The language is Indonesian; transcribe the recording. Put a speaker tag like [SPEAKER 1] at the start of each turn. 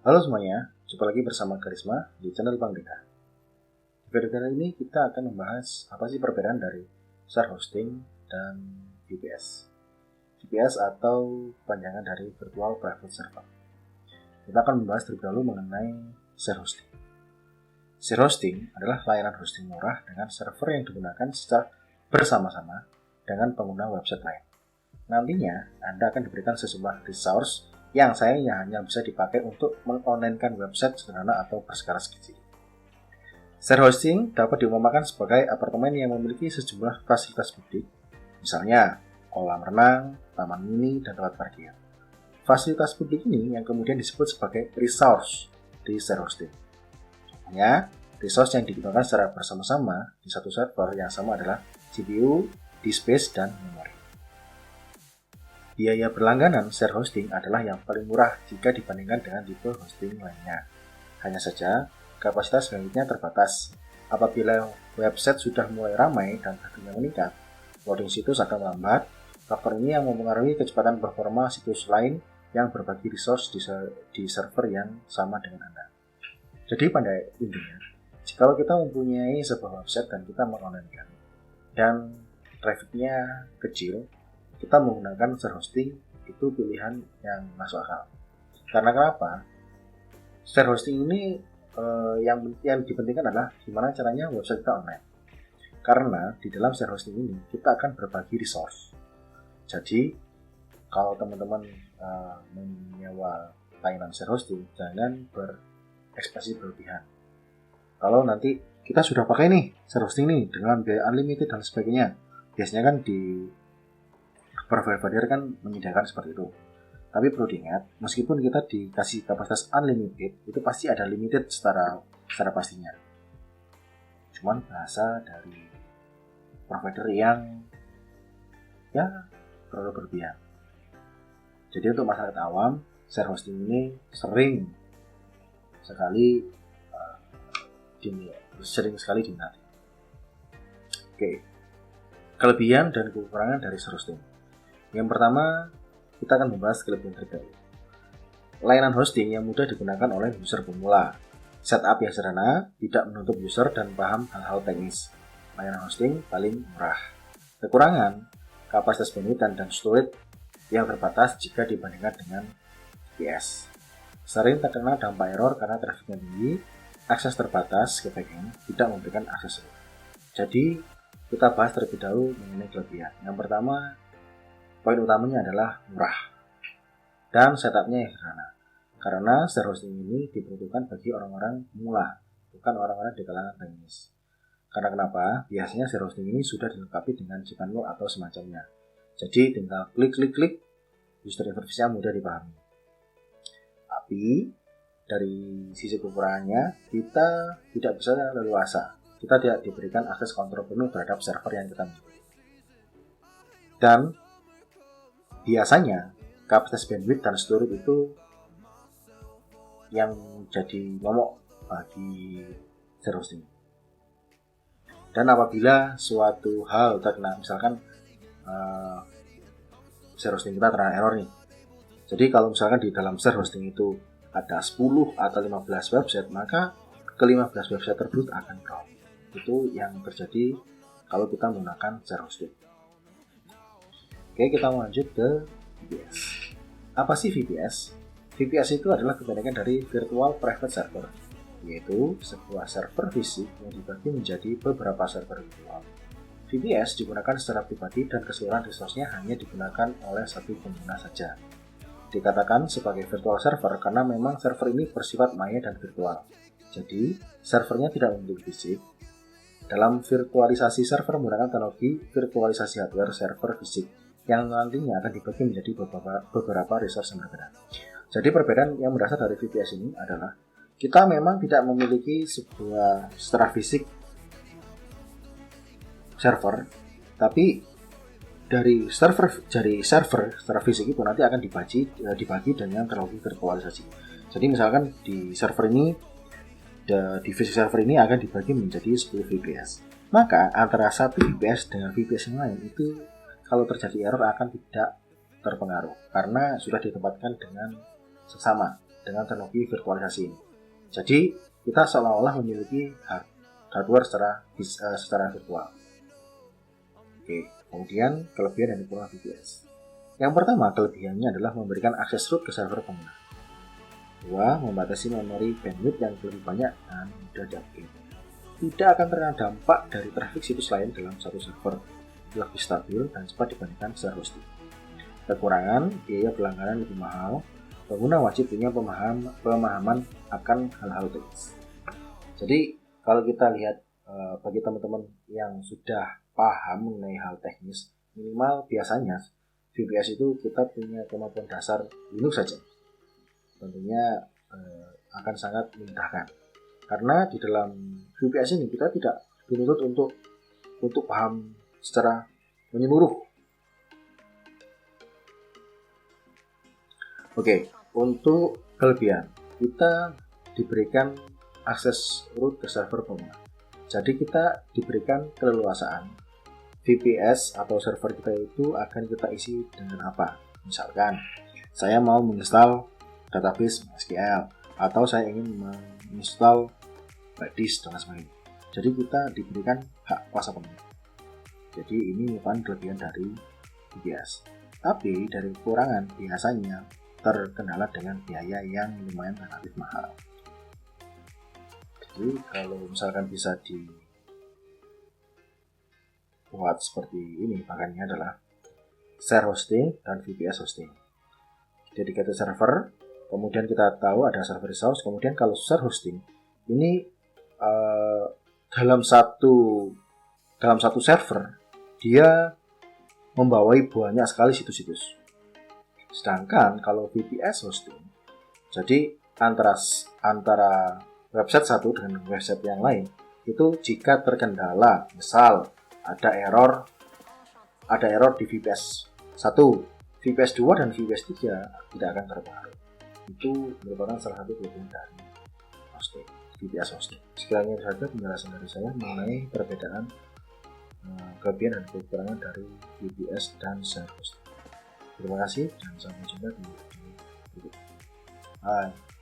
[SPEAKER 1] Halo semuanya, jumpa lagi bersama Karisma di channel Bang Deka. Di video kali ini kita akan membahas apa sih perbedaan dari share hosting dan VPS. VPS atau panjangan dari Virtual Private Server. Kita akan membahas terlebih dahulu mengenai share hosting. Share hosting adalah layanan hosting murah dengan server yang digunakan secara bersama-sama dengan pengguna website lain. Nantinya Anda akan diberikan sejumlah resource yang sayangnya hanya bisa dipakai untuk mengonlinekan website sederhana atau berskala kecil. Share hosting dapat diumpamakan sebagai apartemen yang memiliki sejumlah fasilitas publik, misalnya kolam renang, taman mini, dan tempat parkir. Fasilitas publik ini yang kemudian disebut sebagai resource di share hosting. Contohnya, resource yang digunakan secara bersama-sama di satu server yang sama adalah CPU, disk space, dan memori. Biaya berlangganan share hosting adalah yang paling murah jika dibandingkan dengan tipe hosting lainnya. Hanya saja, kapasitas bandwidthnya terbatas. Apabila website sudah mulai ramai dan trafficnya meningkat, loading situs akan melambat. Faktor ini yang mempengaruhi kecepatan performa situs lain yang berbagi resource di server yang sama dengan Anda. Jadi pada intinya, jika kita mempunyai sebuah website dan kita mengonlinekan dan trafficnya kecil, kita menggunakan share hosting itu pilihan yang masuk akal. Karena kenapa? Share hosting ini yang dipentingkan adalah gimana caranya website kita online. Karena di dalam share hosting ini kita akan berbagi resource. Jadi kalau teman-teman menyewa layanan share hosting, jangan berekspresi berlebihan. Kalau nanti kita sudah pakai nih share hosting nih dengan biaya unlimited dan sebagainya, biasanya kan di provider kan menyediakan seperti itu. Tapi perlu diingat, meskipun kita dikasih kapasitas unlimited, itu pasti ada limited secara pastinya. Cuman bahasa dari provider yang ya terlalu berlebihan. Jadi untuk masyarakat awam, share hosting ini sering sekali diminati. Oke. Kelebihan dan kekurangan dari share hosting. Yang pertama, kita akan membahas kelebihan terbaik. Layanan hosting yang mudah digunakan oleh user pemula. Setup yang sederhana, tidak menuntut user dan paham hal-hal teknis. Layanan hosting paling murah. Kekurangan, kapasitas bandwidth dan storage yang terbatas jika dibandingkan dengan VPS. Sering terkena dampak error karena trafiknya tinggi, akses terbatas ke backend, tidak memberikan akses. Jadi, kita bahas terlebih dahulu mengenai kelebihan. Yang pertama, poin utamanya adalah murah dan setupnya yang sederhana. Karena share hosting ini diperuntukkan bagi orang-orang pemula, bukan orang-orang di kalangan teknis. Karena kenapa? Biasanya share hosting ini sudah dilengkapi dengan cPanel atau semacamnya. Jadi tinggal klik, user interface-nya mudah dipahami. Tapi dari sisi kekurangannya, kita tidak bisa leluasa. Kita tidak diberikan akses kontrol penuh terhadap server yang kita miliki. Dan biasanya kapasitas bandwidth dan storage itu yang jadi momok bagi share hosting. Dan apabila suatu hal terkena, misalkan share hosting kita terkena error nih. Jadi kalau misalkan di dalam share hosting itu ada 10 atau 15 website, maka ke-15 website tersebut akan drop. Itu yang terjadi kalau kita menggunakan share hosting. Oke, kita lanjut ke VPS. Apa sih VPS? VPS itu adalah kepanjangan dari Virtual Private Server, yaitu sebuah server fisik yang dibagi menjadi beberapa server virtual. VPS digunakan secara pribadi dan keseluruhan resource-nya hanya digunakan oleh satu pengguna saja. Dikatakan sebagai virtual server karena memang server ini bersifat maya dan virtual. Jadi, servernya tidak memiliki fisik. Dalam virtualisasi server menggunakan teknologi virtualisasi hardware server fisik, yang nantinya akan dibagi menjadi beberapa resource yang berbeda. Jadi perbedaan yang berasal dari VPS ini adalah kita memang tidak memiliki sebuah secara fisik server, tapi dari server secara fisik itu nanti akan dibagi dengan teknologi virtualisasi. Jadi misalkan di server ini di fisik server ini akan dibagi menjadi 10 VPS. Maka antara satu VPS dengan VPS yang lain itu kalau terjadi error akan tidak terpengaruh karena sudah ditempatkan dengan seksama. dengan teknologi virtualisasi ini. Jadi kita seolah-olah memiliki hardware secara virtual. Oke, kemudian kelebihan dan kekurangan VPS. Yang pertama, kelebihannya adalah memberikan akses root ke server pengguna. Dua, membatasi memori bandwidth yang lebih banyak dan mudah diupgrade. Tidak akan terkena dampak dari trafik situs lain dalam satu server, lebih stabil dan cepat dibandingkan share hosting. Kekurangan, biaya berlangganan lebih mahal, pengguna wajib punya pemahaman akan hal-hal teknis. Jadi kalau kita lihat bagi teman-teman yang sudah paham mengenai hal teknis, minimal biasanya VPS itu kita punya kemampuan dasar Linux saja. Tentunya akan sangat memudahkan. Karena di dalam VPS ini kita tidak dituntut untuk paham secara menyeluruh. Oke, untuk kelebihan, kita diberikan akses root ke server pengguna. Jadi kita diberikan keleluasaan. VPS atau server kita itu akan kita isi dengan apa? Misalkan, saya mau menginstal database MySQL atau saya ingin menginstal Redis dan sebagainya. Jadi kita diberikan hak kuasa penuh. Jadi ini merupakan kelebihan dari VPS. Tapi dari kekurangan biasanya terkendala dengan biaya yang lumayan relatif mahal. Jadi kalau misalkan bisa dibuat seperti ini, makanya adalah share hosting dan VPS hosting. Dedicated server, kemudian kita tahu ada server resource, kemudian kalau share hosting ini dalam satu server dia membawai banyak sekali situs-situs. Sedangkan kalau VPS hosting, jadi antara website satu dengan website yang lain itu jika terkendala, misal ada error di VPS 1, VPS 2 dan VPS 3 tidak akan terpengaruh. Itu merupakan salah satu kelebihan dari hosting, VPS hosting. Sekiranya saja penjelasan dari saya mengenai perbedaan kelebihan dan kekurangan dari VPS dan share hosting. Terima kasih dan sampai jumpa di video berikutnya. Bye.